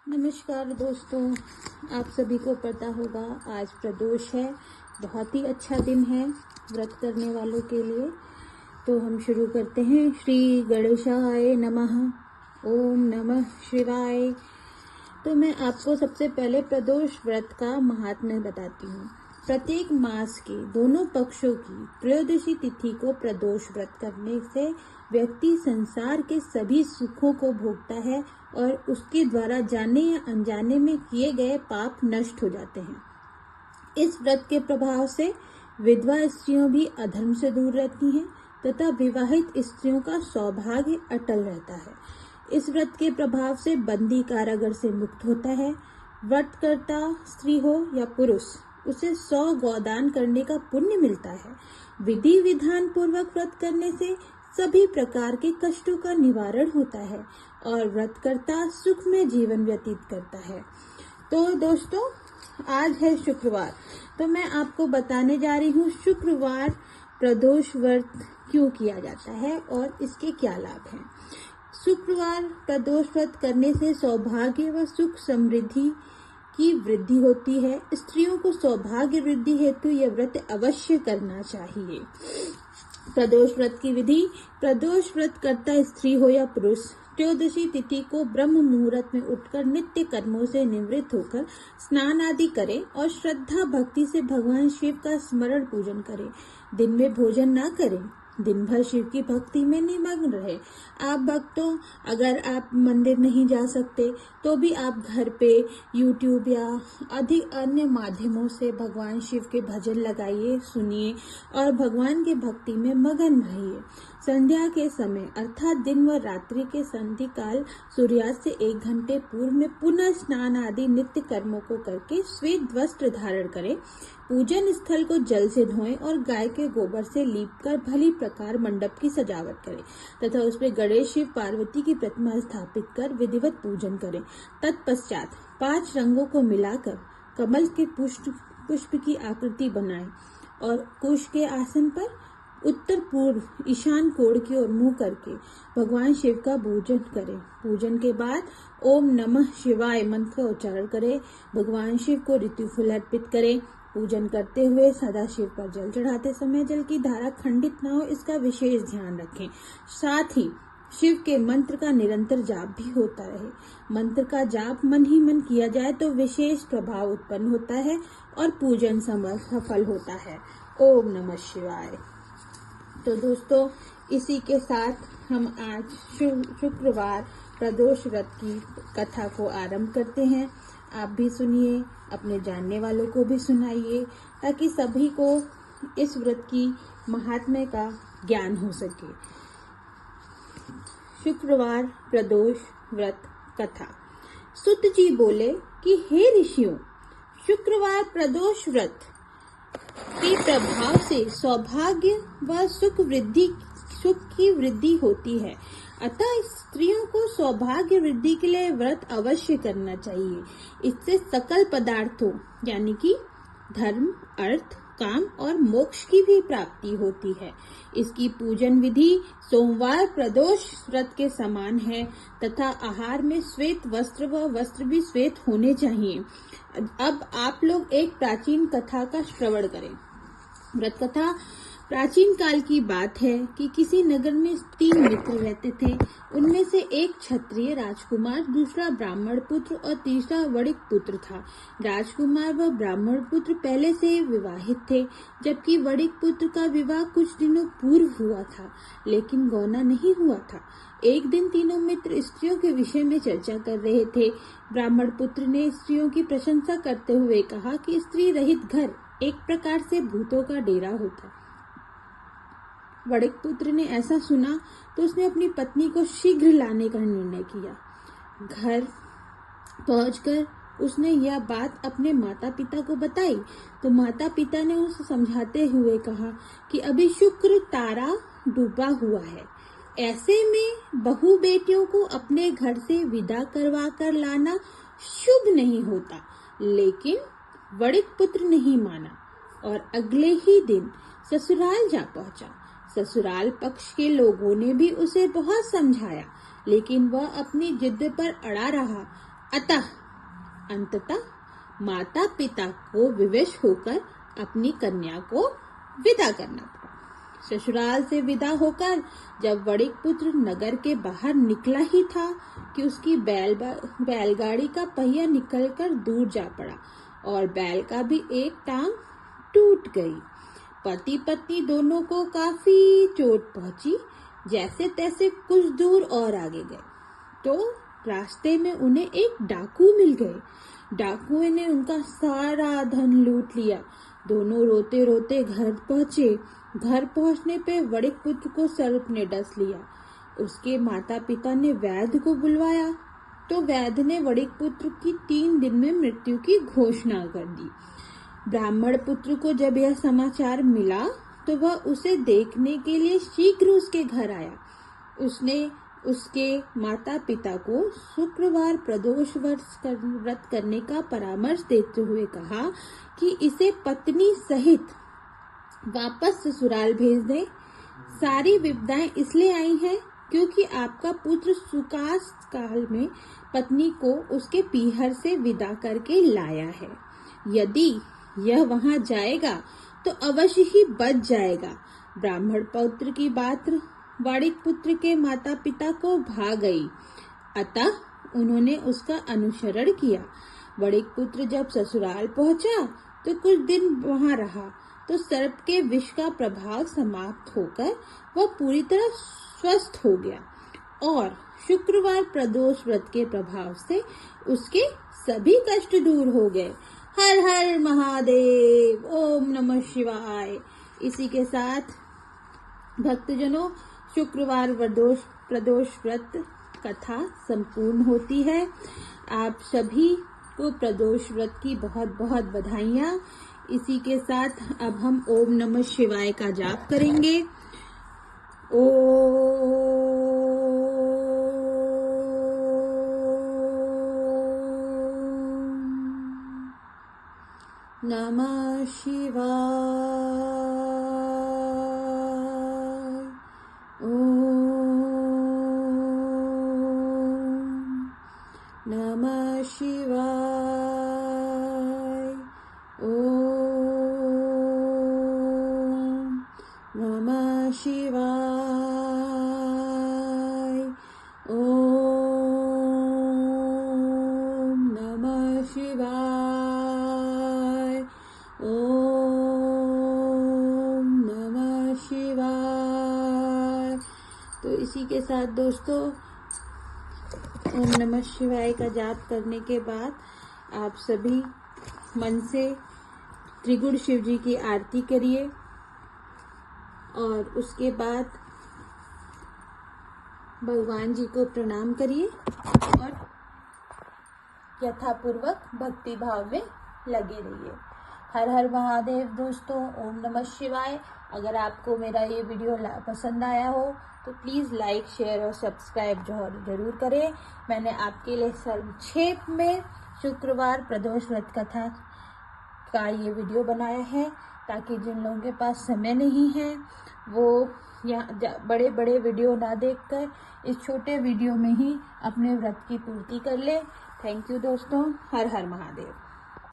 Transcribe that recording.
नमस्कार दोस्तों, आप सभी को पता होगा आज प्रदोष है। बहुत ही अच्छा दिन है व्रत करने वालों के लिए। तो हम शुरू करते हैं। श्री गणेशाय नमः। ओम नमः शिवाय। तो मैं आपको सबसे पहले प्रदोष व्रत का महात्म्य बताती हूँ। प्रत्येक मास के दोनों पक्षों की त्रयोदशी तिथि को प्रदोष व्रत करने से व्यक्ति संसार के सभी सुखों को भोगता है और उसके द्वारा जाने या अनजाने में किए गए पाप नष्ट हो जाते हैं। इस व्रत के प्रभाव से विधवा स्त्रियों भी अधर्म से दूर रहती हैं तथा विवाहित स्त्रियों का सौभाग्य अटल रहता है। इस व्रत के प्रभाव से बंदी कारागार से मुक्त होता है। व्रतकर्ता स्त्री हो या पुरुष, उसे 100 गौदान करने का पुण्य मिलता है। विधि विधान पूर्वक व्रत करने से सभी प्रकार के कष्टों का निवारण होता है और व्रतकर्ता सुख में जीवन व्यतीत करता है। तो दोस्तों, आज है शुक्रवार, तो मैं आपको बताने जा रही हूँ शुक्रवार प्रदोष व्रत क्यों किया जाता है और इसके क्या लाभ हैं। शुक्रवार प्रदोष व्रत करने से सौभाग्य व सुख समृद्धि की वृद्धि होती है। स्त्रियों को सौभाग्य वृद्धि हेतु यह व्रत अवश्य करना चाहिए। प्रदोष व्रत की विधि। प्रदोष व्रत करता स्त्री हो या पुरुष त्रयोदशी तिथि को ब्रह्म मुहूर्त में उठकर नित्य कर्मों से निवृत्त होकर स्नान आदि करे और श्रद्धा भक्ति से भगवान शिव का स्मरण पूजन करे। दिन में भोजन न करें, दिन भर शिव की भक्ति में निमग्न रहे। आप भक्तों, अगर आप मंदिर नहीं जा सकते तो भी आप घर पे YouTube या अधिक अन्य माध्यमों से भगवान शिव के भजन लगाइए, सुनिए और भगवान के भक्ति में मगन रहिए। संध्या के समय अर्थात दिन व रात्रि के संधि काल सूर्यास्त से 1 घंटे पूर्व में पुनः स्नान आदि नित्य कर्मों को करके श्वेत वस्त्र धारण करें। पूजन स्थल को जल से धोएं और गाय के गोबर से लीपकर भली प्रकार मंडप की सजावट करें तथा उसमें गणेश शिव पार्वती की प्रतिमा स्थापित कर विधिवत पूजन करें। तत्पश्चात 5 रंगों को मिलाकर कमल के पुष्प की आकृति बनाएं और कुश के आसन पर उत्तर पूर्व ईशान कोण की ओर मुंह करके भगवान शिव का पूजन करें। पूजन के बाद ओम नमः शिवाय मंत्र का उच्चारण करें। भगवान शिव को ऋतु फूल अर्पित करें। पूजन करते हुए सदा शिव पर जल चढ़ाते समय जल की धारा खंडित न हो, इसका विशेष ध्यान रखें। साथ ही शिव के मंत्र का निरंतर जाप भी होता रहे। मंत्र का जाप मन ही मन किया जाए तो विशेष प्रभाव उत्पन्न होता है और पूजन सफल होता है। ओम नमः शिवाय। तो दोस्तों, इसी के साथ हम आज शुक्रवार प्रदोष व्रत की कथा को आरंभ करते हैं। आप भी सुनिए, अपने जानने वालों को भी सुनाइए ताकि सभी को इस व्रत की महात्म्य का ज्ञान हो सके। शुक्रवार प्रदोष व्रत कथा। सुत जी बोले कि हे ऋषियों, शुक्रवार प्रदोष व्रत के प्रभाव से सौभाग्य व सुख की वृद्धि होती है, अतः स्त्रियों को सौभाग्य वृद्धि के लिए व्रत अवश्य करना चाहिए। इससे सकल पदार्थों यानी कि धर्म, अर्थ, काम और मोक्ष की भी प्राप्ति होती है। इसकी पूजन विधि सोमवार प्रदोष व्रत के समान है तथा आहार में श्वेत वस्त्र व वस्त्र भी श्वेत होने चाहिए। अब आप लोग एक प्राचीन कथा का श्रवण करें। व्रत कथा प्राचीन काल की बात है कि किसी नगर में 3 मित्र रहते थे। उनमें से एक क्षत्रिय राजकुमार, दूसरा ब्राह्मण पुत्र और तीसरा वणिक पुत्र था। राजकुमार व ब्राह्मण पुत्र पहले से विवाहित थे, जबकि वणिक पुत्र का विवाह कुछ दिनों पूर्व हुआ था, लेकिन गौना नहीं हुआ था। एक दिन तीनों मित्र स्त्रियों के विषय में चर्चा कर रहे थे। ब्राह्मण पुत्र ने स्त्रियों की प्रशंसा करते हुए कहा कि स्त्री रहित घर एक प्रकार से भूतों का डेरा होता। वणिक पुत्र ने ऐसा सुना तो उसने अपनी पत्नी को शीघ्र लाने का निर्णय किया। घर पहुंचकर उसने यह बात अपने माता पिता को बताई तो माता पिता ने उसे समझाते हुए कहा कि अभी शुक्र तारा डूबा हुआ है, ऐसे में बहू बेटियों को अपने घर से विदा करवा कर लाना शुभ नहीं होता। लेकिन वणिक पुत्र नहीं माना और अगले ही दिन ससुराल जा पहुंचा। ससुराल पक्ष के लोगों ने भी उसे बहुत समझाया, लेकिन वह अपनी जिद पर अड़ा रहा। अतः अंततः माता पिता को विवश होकर अपनी कन्या को विदा करना पड़ा। ससुराल से विदा होकर जब वणिक पुत्र नगर के बाहर निकला ही था कि उसकी बैलगाड़ी का पहिया निकलकर दूर जा पड़ा और बैल का भी एक टांग टूट गई। पति पत्नी दोनों को काफी चोट पहुंची। जैसे तैसे कुछ दूर और आगे गए तो रास्ते में उन्हें एक डाकू मिल गए। डाकुए ने उनका सारा धन लूट लिया। दोनों रोते रोते घर पहुंचे। घर पहुंचने पे वणिक पुत्र को सर्प ने डस लिया। उसके माता पिता ने वैद्य को बुलवाया तो वैद्य ने वणिक पुत्र की 3 दिन में मृत्यु की घोषणा कर दी। ब्राह्मण पुत्र को जब यह समाचार मिला तो वह उसे देखने के लिए शीघ्र उसके घर आया। उसने उसके माता पिता को शुक्रवार प्रदोष व्रत करने का परामर्श देते हुए कहा कि इसे पत्नी सहित वापस ससुराल भेज दें। सारी विपदाएं इसलिए आई हैं क्योंकि आपका पुत्र सुकास काल में पत्नी को उसके पीहर से विदा करके लाया है। यदि यह वहां जाएगा तो अवश्य ही बच जाएगा। ब्राह्मण पुत्र की बात वणिक पुत्र के माता पिता को भा गई, अतः उन्होंने उसका अनुसरण किया। वणिक पुत्र जब ससुराल पहुंचा तो कुछ दिन वहां रहा तो सर्प के विष का प्रभाव समाप्त होकर वह पूरी तरह स्वस्थ हो गया और शुक्रवार प्रदोष व्रत के प्रभाव से उसके सभी कष्ट दूर हो गए। हर हर महादेव, ओम नमः शिवाय। इसी के साथ भक्तजनों शुक्रवार प्रदोष व्रत कथा संपूर्ण होती है। आप सभी को प्रदोष व्रत की बहुत बहुत बधाइयाँ। इसी के साथ अब हम ओम नमः शिवाय का जाप करेंगे। ओम नमः शिवाय। ओम नमः शिवाय। नमः शिवाय। ओम नमः शिवाय। ओम नमः शिवाय। तो इसी के साथ दोस्तों ओम नमः शिवाय का जाप करने के बाद आप सभी मन से त्रिगुण शिव जी की आरती करिए और उसके बाद भगवान जी को प्रणाम करिए और यथापूर्वक भक्ति भाव में लगे रहिए। हर हर महादेव दोस्तों, ओम नमः शिवाय। अगर आपको मेरा ये वीडियो पसंद आया हो तो प्लीज़ लाइक, शेयर और सब्सक्राइब जरूर करें। मैंने आपके लिए संक्षेप में शुक्रवार प्रदोष व्रत कथा का ये वीडियो बनाया है ताकि जिन लोगों के पास समय नहीं है वो यहाँ बड़े बड़े वीडियो ना देखकर इस छोटे वीडियो में ही अपने व्रत की पूर्ति कर ले। थैंक यू दोस्तों। हर हर महादेव।